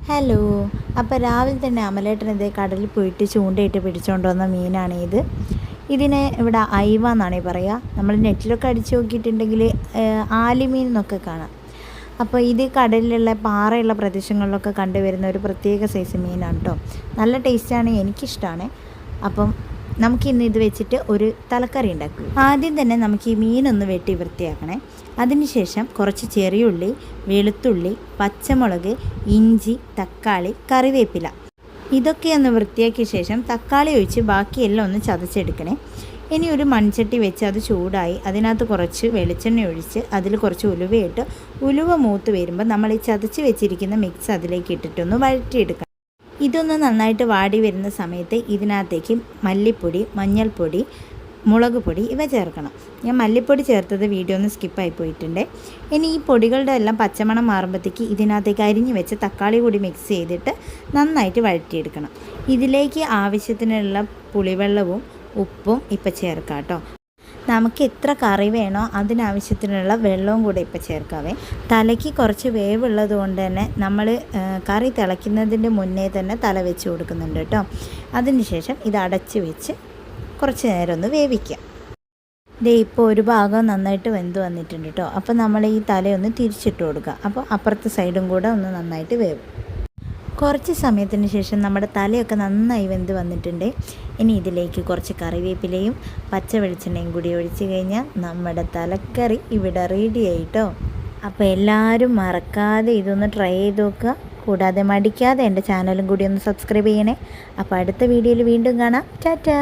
Hello. അപ്പോൾ രാവിലെ തന്നെ അമലേട്ടൻ കടലിൽ പോയിട്ട് ചൂണ്ടയിട്ട് പിടിച്ചുകൊണ്ട് വന്ന മീനാണ് ഇത്. ഇതിനെ ഇവിടെ അയവ എന്നാണ് പറയുക. നമ്മൾ നെറ്റിലൊക്കെ അടിച്ച് നോക്കിയിട്ടുണ്ടെങ്കിൽ ആലിമീൻ എന്നൊക്കെ കാണാം. അപ്പോൾ ഇത് കടലിലുള്ള പാറയുള്ള പ്രദേശങ്ങളിലൊക്കെ കണ്ടുവരുന്ന ഒരു പ്രത്യേക സൈസ് മീനാണ് കേട്ടോ. നല്ല ടേസ്റ്റാണ്, എനിക്കിഷ്ടമാണ്. അപ്പം നമുക്കിന്ന് ഇത് വെച്ചിട്ട് ഒരു തലക്കറി ഉണ്ടാക്കും. ആദ്യം തന്നെ നമുക്ക് ഈ മീനൊന്ന് വെട്ടി വൃത്തിയാക്കണേ. അതിനുശേഷം കുറച്ച് ചെറിയുള്ളി, വെളുത്തുള്ളി, പച്ചമുളക്, ഇഞ്ചി, തക്കാളി, കറിവേപ്പില ഇതൊക്കെ ഒന്ന് വൃത്തിയാക്കിയ ശേഷം തക്കാളി ഒഴിച്ച് ബാക്കിയെല്ലാം ഒന്ന് ചതച്ചെടുക്കണേ. ഇനി ഒരു മൺചട്ടി വെച്ച് അത് ചൂടായി അതിനകത്ത് കുറച്ച് വെളിച്ചെണ്ണ ഒഴിച്ച് അതിൽ കുറച്ച് ഉലുവയിട്ട് ഉലുവ മൂത്ത് വരുമ്പോൾ നമ്മൾ ഈ ചതച്ച് വെച്ചിരിക്കുന്ന മിക്സ് അതിലേക്ക് ഇട്ടിട്ടൊന്ന് വഴറ്റിയെടുക്കണം. ഇതൊന്ന് നന്നായിട്ട് വാടി വരുന്ന സമയത്ത് ഇതിനകത്തേക്ക് മല്ലിപ്പൊടി, മഞ്ഞൾപ്പൊടി, മുളക് പൊടി ഇവ ചേർക്കണം. ഞാൻ മല്ലിപ്പൊടി ചേർത്തത് വീഡിയോ ഒന്ന് സ്കിപ്പായി പോയിട്ടുണ്ട്. ഇനി ഈ പൊടികളുടെ എല്ലാം പച്ചമണം മാറുമ്പോഴത്തേക്ക് ഇതിനകത്തേക്ക് അരിഞ്ഞ് വെച്ച് തക്കാളി കൂടി മിക്സ് ചെയ്തിട്ട് നന്നായിട്ട് വഴറ്റിയെടുക്കണം. ഇതിലേക്ക് ആവശ്യത്തിനുള്ള പുളിവെള്ളവും ഉപ്പും ഇപ്പം ചേർക്കാം കേട്ടോ. നമുക്ക് എത്ര കറി വേണോ അതിനാവശ്യത്തിനുള്ള വെള്ളവും കൂടെ ഇപ്പം ചേർക്കാവേ. തലയ്ക്ക് കുറച്ച് വേവുള്ളത് കൊണ്ട് തന്നെ നമ്മൾ കറി തിളയ്ക്കുന്നതിൻ്റെ മുന്നേ തന്നെ തല വെച്ച് കൊടുക്കുന്നുണ്ട് കേട്ടോ. അതിനുശേഷം ഇത് അടച്ച് വെച്ച് കുറച്ച് നേരം ഒന്ന് വേവിക്കാം. ഇപ്പോൾ ഒരു ഭാഗം നന്നായിട്ട് വെന്ത് വന്നിട്ടുണ്ട് കേട്ടോ. അപ്പോൾ നമ്മൾ ഈ തലയൊന്ന് തിരിച്ചിട്ട് കൊടുക്കുക. അപ്പോൾ അപ്പുറത്തെ സൈഡും കൂടെ ഒന്ന് നന്നായിട്ട് വേവും. കുറച്ച് സമയത്തിന് ശേഷം നമ്മുടെ തലയൊക്കെ നന്നായി വെന്ത് വന്നിട്ടുണ്ട്. ഇനി ഇതിലേക്ക് കുറച്ച് കറിവേപ്പിലയും പച്ച വെളിച്ചെണ്ണയും കൂടി ഒഴിച്ച് കഴിഞ്ഞാൽ നമ്മുടെ തലക്കറി ഇവിടെ റെഡി ആയിട്ടോ. അപ്പോൾ എല്ലാവരും മറക്കാതെ ഇതൊന്ന് ട്രൈ ചെയ്ത് നോക്കുക. കൂടാതെ മടിക്കാതെ എൻ്റെ ചാനലും കൂടി ഒന്ന് സബ്സ്ക്രൈബ് ചെയ്യണേ. അപ്പോൾ അടുത്ത വീഡിയോയിൽ വീണ്ടും കാണാം. ടാറ്റാ.